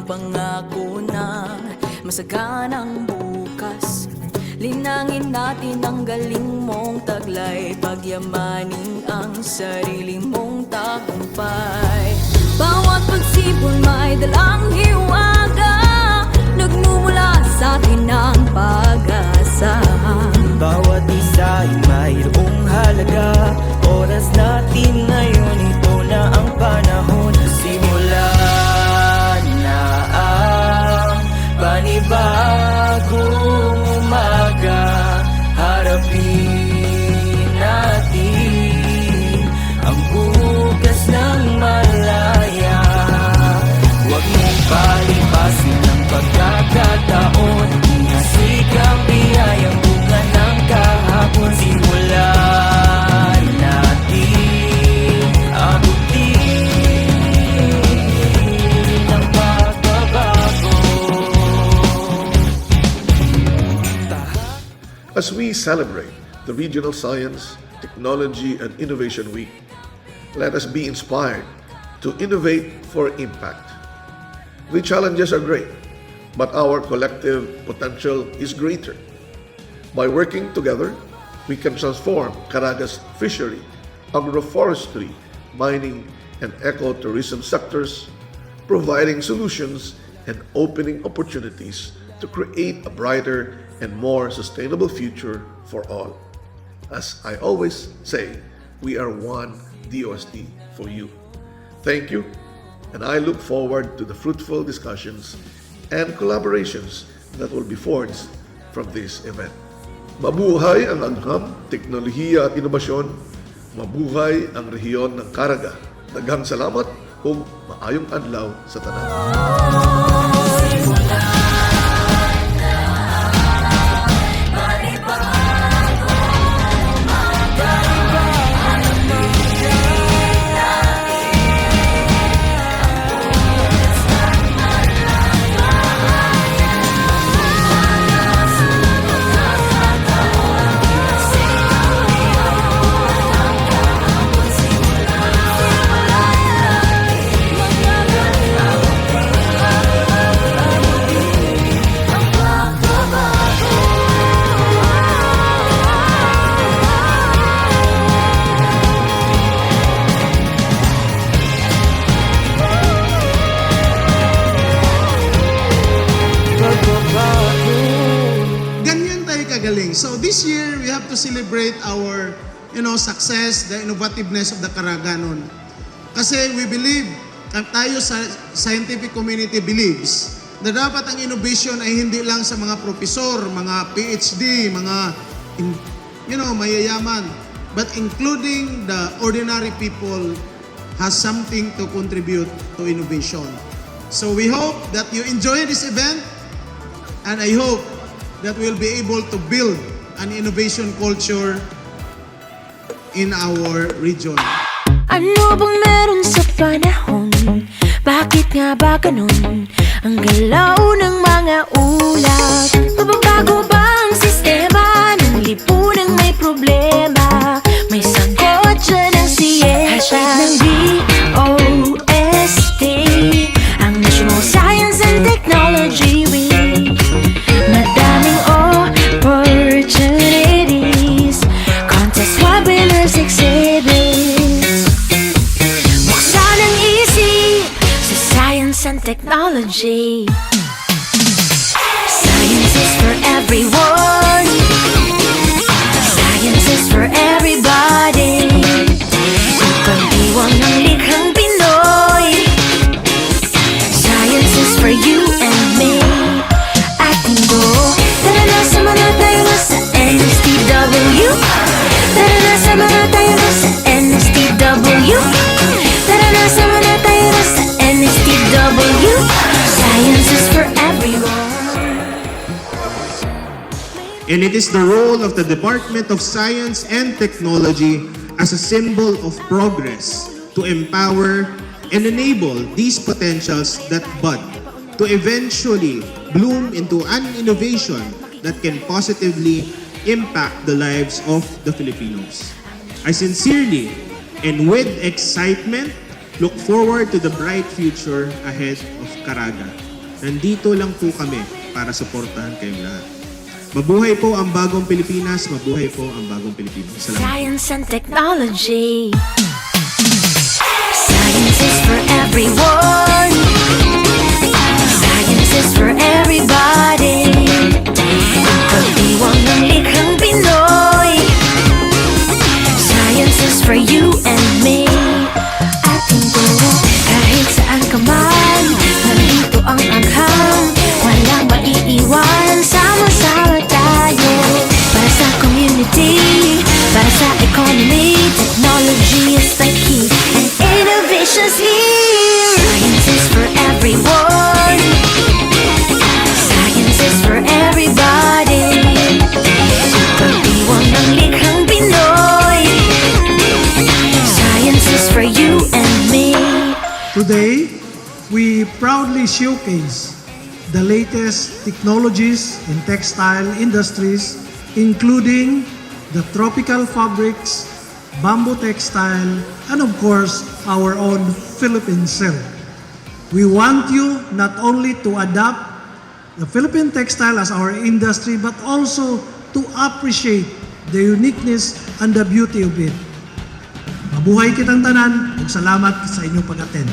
pangako ng masaganang bukas. Linangin natin ang galing mong taglay, pagyamanin ang sarili mong tagumpay. Bawat pagsipon may dalang hiwaga, nagmumula sa atin ang pag-asa. Bawat isa ay mayroong halaga, oras natin ngayon, ito na ang panahon. Simulan na ang panibagong umaga, harapin natin ang bukas ng malaya. Huwag mong palipasin ang pagkakataon, inasikang biyayang bunga ng kahapon. Simulan natin abutin ang pagbabago. As we celebrate the Regional Science, Technology and Innovation Week, let us be inspired to innovate for impact. The challenges are great, but our collective potential is greater. By working together, we can transform Caraga's fishery, agroforestry, mining, and ecotourism sectors, providing solutions and opening opportunities to create a brighter and more sustainable future for all. As I always say, we are one DOST for you. Thank you, and I look forward to the fruitful discussions and collaborations that will be forged from this event. Mabuhay ang agham, teknolohiya at inobasyon. Mabuhay ang rehiyon ng Caraga. Daghang salamat ug maayong adlaw sa tanan. So this year, we have to celebrate our, success, the innovativeness of the Caraganon. Kasi we believe, tayo sa scientific community believes, na dapat ang innovation ay hindi lang sa mga profesor, mga PhD, mga, mayayaman, but including the ordinary people has something to contribute to innovation. So we hope that you enjoy this event, and I hope that we'll be able to build an innovation culture in our region. Ano bang meron sa panahon? Bakit nga ba ganun? Ang galaw ng mga ulap. Mababago ba ang sistema ng lipunang may problema? May sagot dyan ang siyensya ng DOST, ang National Science and Technology Week. Madaming opportunities, contest, webinars, exhibits. Buksan ang isip sa science and technology. Science is for everyone. Science is for everybody. Ipagdiwang ng likhang Pinoy. Science is for you and me. Tara na, sama na tayo na sa NSTW. Tara na, sama na tayo na sa NSTW. Tara na, sama na tayo na sa NSTW. Science is for everyone. And it is the role of the Department of Science and Technology as a symbol of progress to empower and enable these potentials that bud to eventually bloom into an innovation that can positively impact the lives of the Filipinos. I sincerely and with excitement look forward to the bright future ahead of Caraga. nandito lang po kami para suportahan kayong lahat. Mabuhay po ang bagong Pilipinas, mabuhay po ang bagong Pilipinas. Salamat. Science and technology. Science is for everyone. Science is for everybody. Pagdiwang ng likhang Pinoy. Science is for you and me. Ating turo kahit saan ka man. Nandito ang agham, walang maiiwan. Sama-sama tayo para sa community, para sa economy. Technology is the key and innovation's here. Science is for everyone. Science is for everybody. Pagdiwang ng likhang Pinoy. Science is for you and me. Today, we proudly showcase the latest technologies in textile industries, including the tropical fabrics, bamboo textile, and of course, our own Philippine silk. We want you not only to adapt the Philippine textile as our industry, but also to appreciate the uniqueness and the beauty of it. Mabuhay kitang tanan, ug salamat sa inyong pag-attend.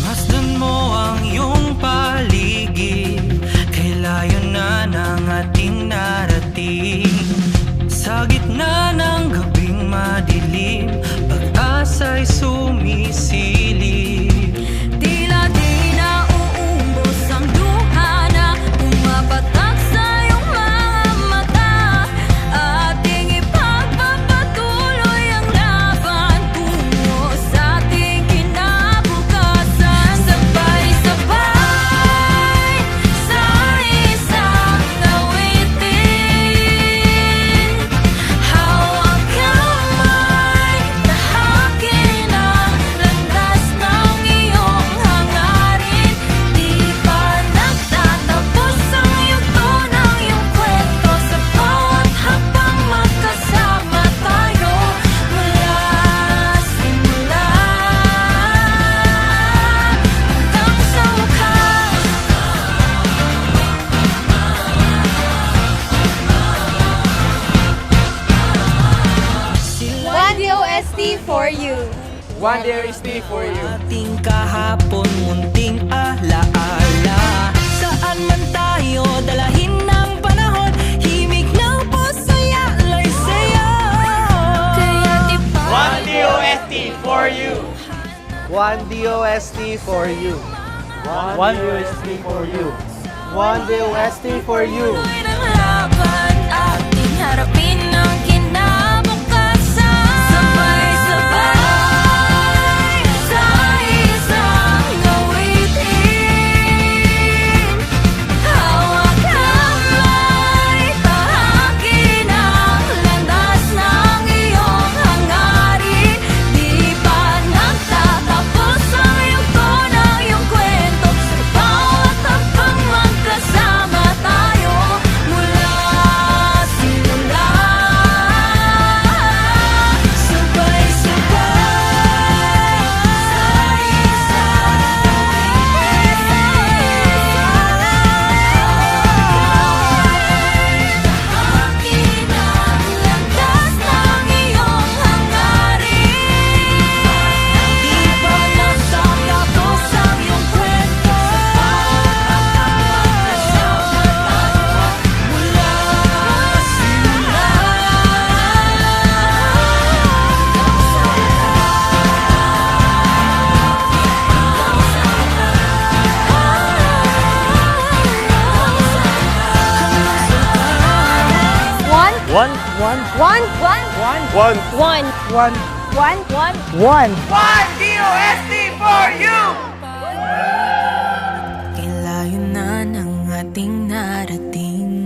Masdan mo ang iyong paligid, kay layo na ng ating narating. Sa gitna ng gabing madilim, pag-asa'y sumisilip. Tila di na uumbos ang luha na umapatak sa iyong mga mata. Ating ipagpapatuloy ang laban tungo sa ating kinabukasan. Sabay-sabay sa isang awitin. Hawak kamay, tahakin ang landas ng iyong hangarin. Di pa nagtatapos ang yugto ng iyong kwento. Sa bawat hakbang magkasama tayo mula simula hanggang sa wakas. One DOST for you. One DOST for you. Ating kahapon, munting alaala. Saan man tayo, dalahin ng panahon. Himig ng puso, yalay sa'yo. Kaya di ba One DOST for you. One DOST for you. One DOST for you. One DOST for you. tuloy ng laban, ating harapin ang kinabukasan. Sabay-sabay sa isang awitin. Hawak kamay, tahakin ang landas ng iyong hangarin. Di pa nagtatapos ang yugto ng iyong kwento. Sa bawat hakbang magkasama tayo mula simula. One DOST for you. Kailayo na ng ating narating.